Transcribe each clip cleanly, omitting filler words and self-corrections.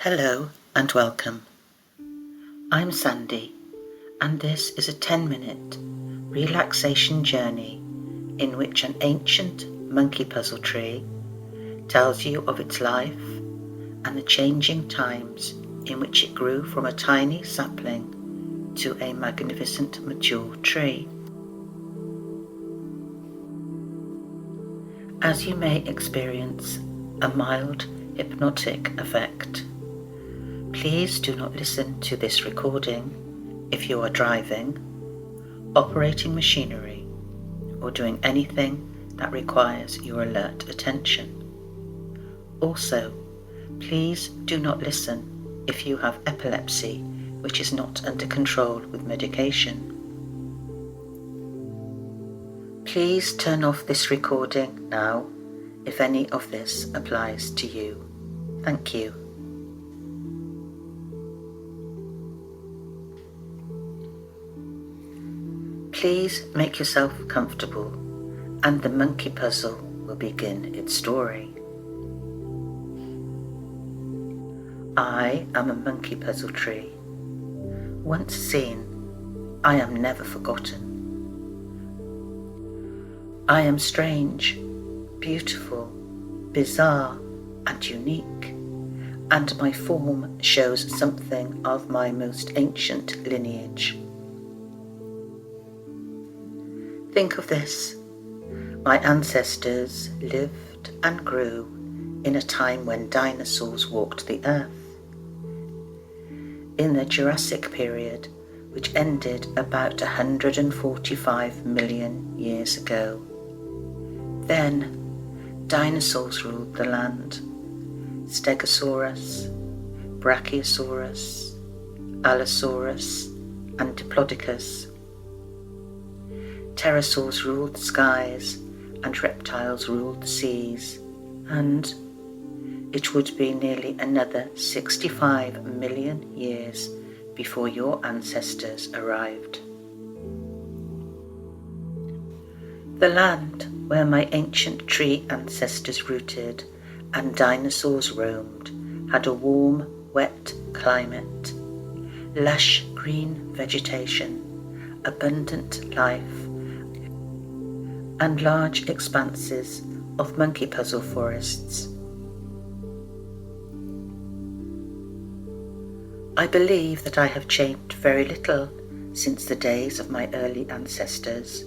Hello and welcome. I'm Sandy, and this is a 10-minute relaxation journey in which an ancient monkey puzzle tree tells you of its life and the changing times in which it grew from a tiny sapling to a magnificent mature tree. As you may experience a mild hypnotic effect, please do not listen to this recording if you are driving, operating machinery, or doing anything that requires your alert attention. Also, please do not listen if you have epilepsy which is not under control with medication. Please turn off this recording now if any of this applies to you. Thank you. Please make yourself comfortable and the monkey puzzle will begin its story. I am a monkey puzzle tree. Once seen, I am never forgotten. I am strange, beautiful, bizarre, and unique, and my form shows something of my most ancient lineage. Think of this. My ancestors lived and grew in a time when dinosaurs walked the earth. In the Jurassic period, which ended about 145 million years ago. Then, dinosaurs ruled the land. Stegosaurus, Brachiosaurus, Allosaurus, and Diplodocus. Pterosaurs ruled the skies, and reptiles ruled the seas, and it would be nearly another 65 million years before your ancestors arrived. The land where my ancient tree ancestors rooted and dinosaurs roamed had a warm, wet climate, lush green vegetation, abundant life, and large expanses of monkey puzzle forests. I believe that I have changed very little since the days of my early ancestors.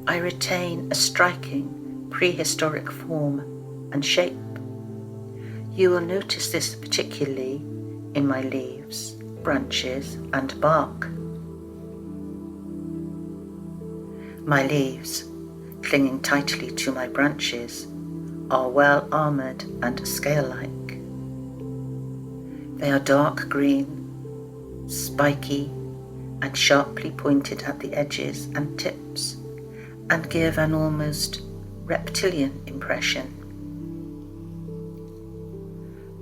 I retain a striking prehistoric form and shape. You will notice this particularly in my leaves, branches, and bark. My leaves, clinging tightly to my branches, are well armoured and scale-like. They are dark green, spiky, and sharply pointed at the edges and tips, and give an almost reptilian impression.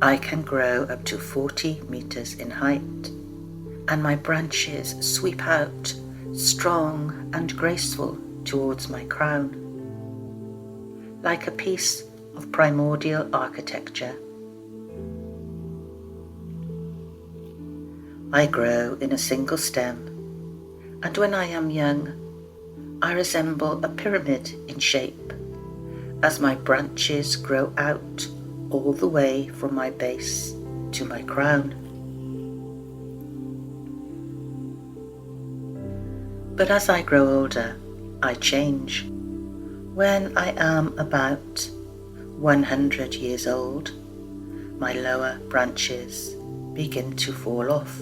I can grow up to 40 meters in height, and my branches sweep out, strong and graceful, towards my crown, like a piece of primordial architecture. I grow in a single stem, and when I am young, I resemble a pyramid in shape, as my branches grow out all the way from my base to my crown. But as I grow older, I change. When I am about 100 years old, my lower branches begin to fall off,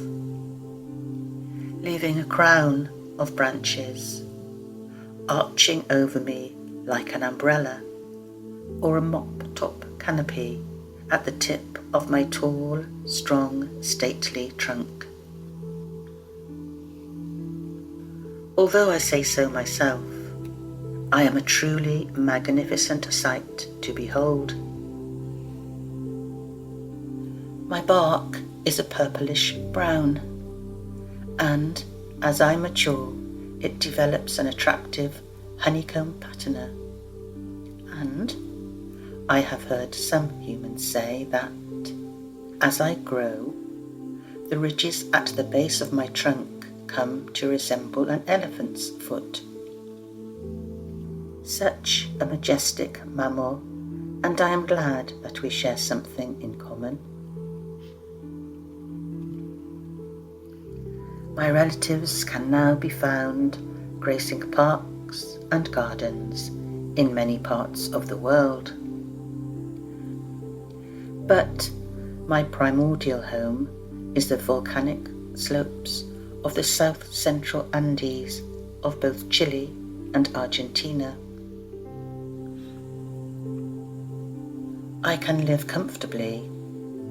leaving a crown of branches arching over me like an umbrella or a mop-top canopy at the tip of my tall, strong, stately trunk. Although I say so myself, I am a truly magnificent sight to behold. My bark is a purplish brown, and as I mature, it develops an attractive honeycomb patina, and I have heard some humans say that As I grow, the ridges at the base of my trunk come to resemble an elephant's foot. Such a majestic mammal, and I am glad that we share something in common. My relatives can now be found gracing parks and gardens in many parts of the world. But my primordial home is the volcanic slopes of the south-central Andes of both Chile and Argentina. I can live comfortably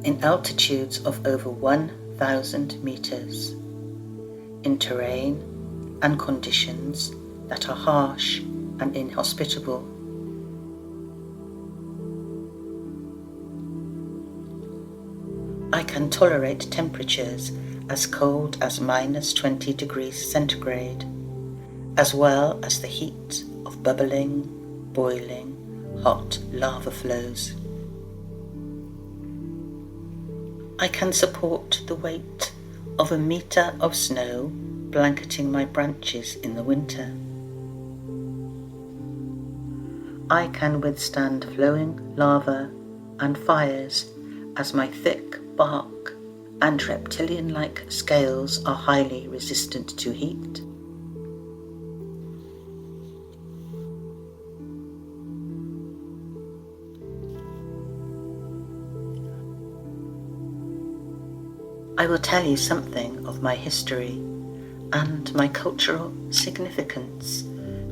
in altitudes of over 1,000 meters, in terrain and conditions that are harsh and inhospitable. I can tolerate temperatures as cold as -20 degrees centigrade, as well as the heat of bubbling, boiling, hot lava flows. I can support the weight of a meter of snow blanketing my branches in the winter. I can withstand flowing lava and fires as my thick bark and reptilian-like scales are highly resistant to heat. I will tell you something of my history and my cultural significance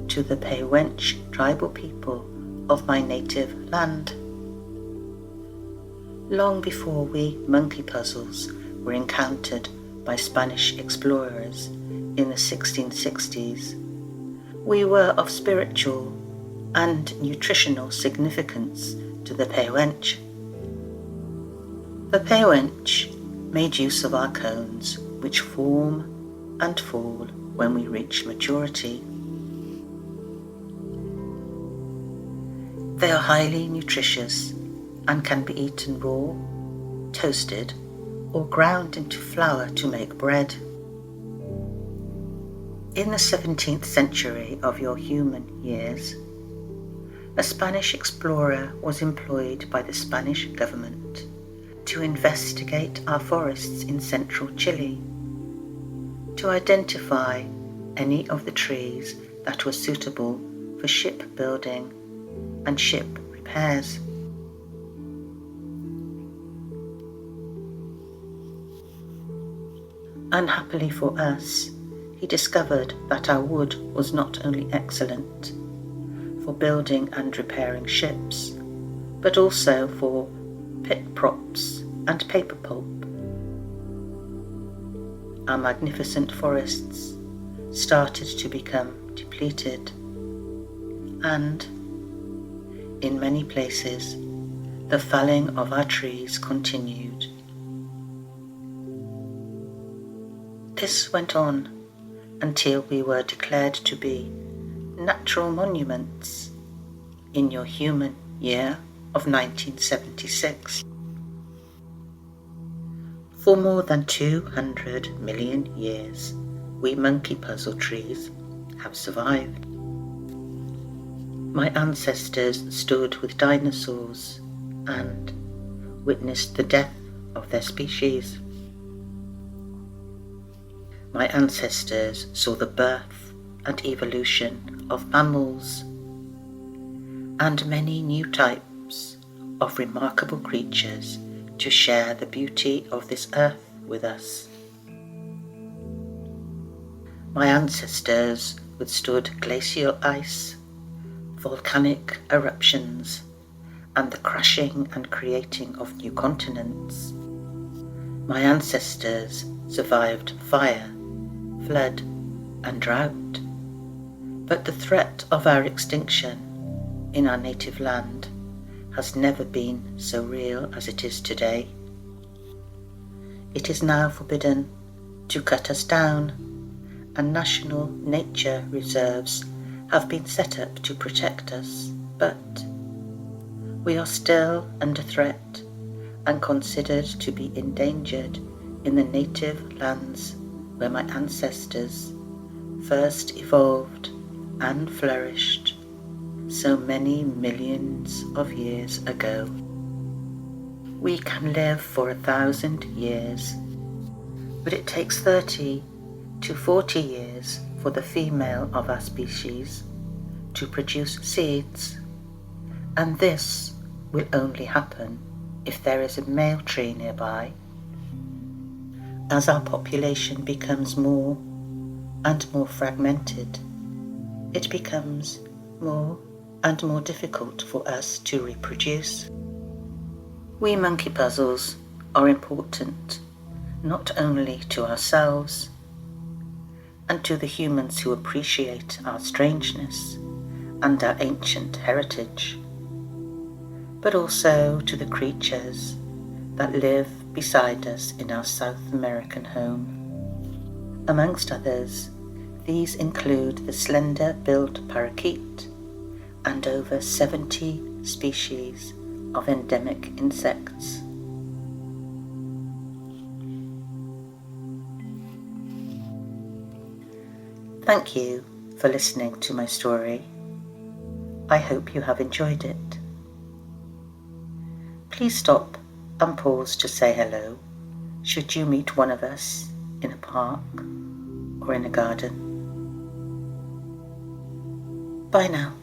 to the Pehuench tribal people of my native land. Long before we monkey puzzles were encountered by Spanish explorers in the 1660s, we were of spiritual and nutritional significance to the Pehuench. The Pehuench made use of our cones, which form and fall when we reach maturity. They are highly nutritious and can be eaten raw, toasted, or ground into flour to make bread. In the 17th century of your human years, a Spanish explorer was employed by the Spanish government to investigate our forests in central Chile, to identify any of the trees that were suitable for shipbuilding and ship repairs. Unhappily for us, he discovered that our wood was not only excellent for building and repairing ships, but also for pit props and paper pulp. Our magnificent forests started to become depleted, and in many places the felling of our trees continued. This went on until we were declared to be natural monuments in your human year of 1976. For more than 200 million years, we monkey puzzle trees have survived. My ancestors stood with dinosaurs and witnessed the death of their species. My ancestors saw the birth and evolution of mammals and many new types of remarkable creatures to share the beauty of this earth with us. My ancestors withstood glacial ice, volcanic eruptions, and the crashing and creating of new continents. My ancestors survived fire, flood, and drought, but the threat of our extinction in our native land has never been so real as it is today. It is now forbidden to cut us down, and national nature reserves have been set up to protect us, but we are still under threat and considered to be endangered in the native lands where my ancestors first evolved and flourished so many millions of years ago. We can live for 1,000 years, but it takes 30 to 40 years for the female of our species to produce seeds, and this will only happen if there is a male tree nearby. As our population becomes more and more fragmented, it becomes more and more difficult for us to reproduce. We monkey puzzles are important not only to ourselves and to the humans who appreciate our strangeness and our ancient heritage, but also to the creatures that live beside us in our South American home. Amongst others, these include the slender-billed parakeet and over 70 species of endemic insects. Thank you for listening to my story. I hope you have enjoyed it. Please stop and pause to say hello should you meet one of us in a park or in a garden. Bye now.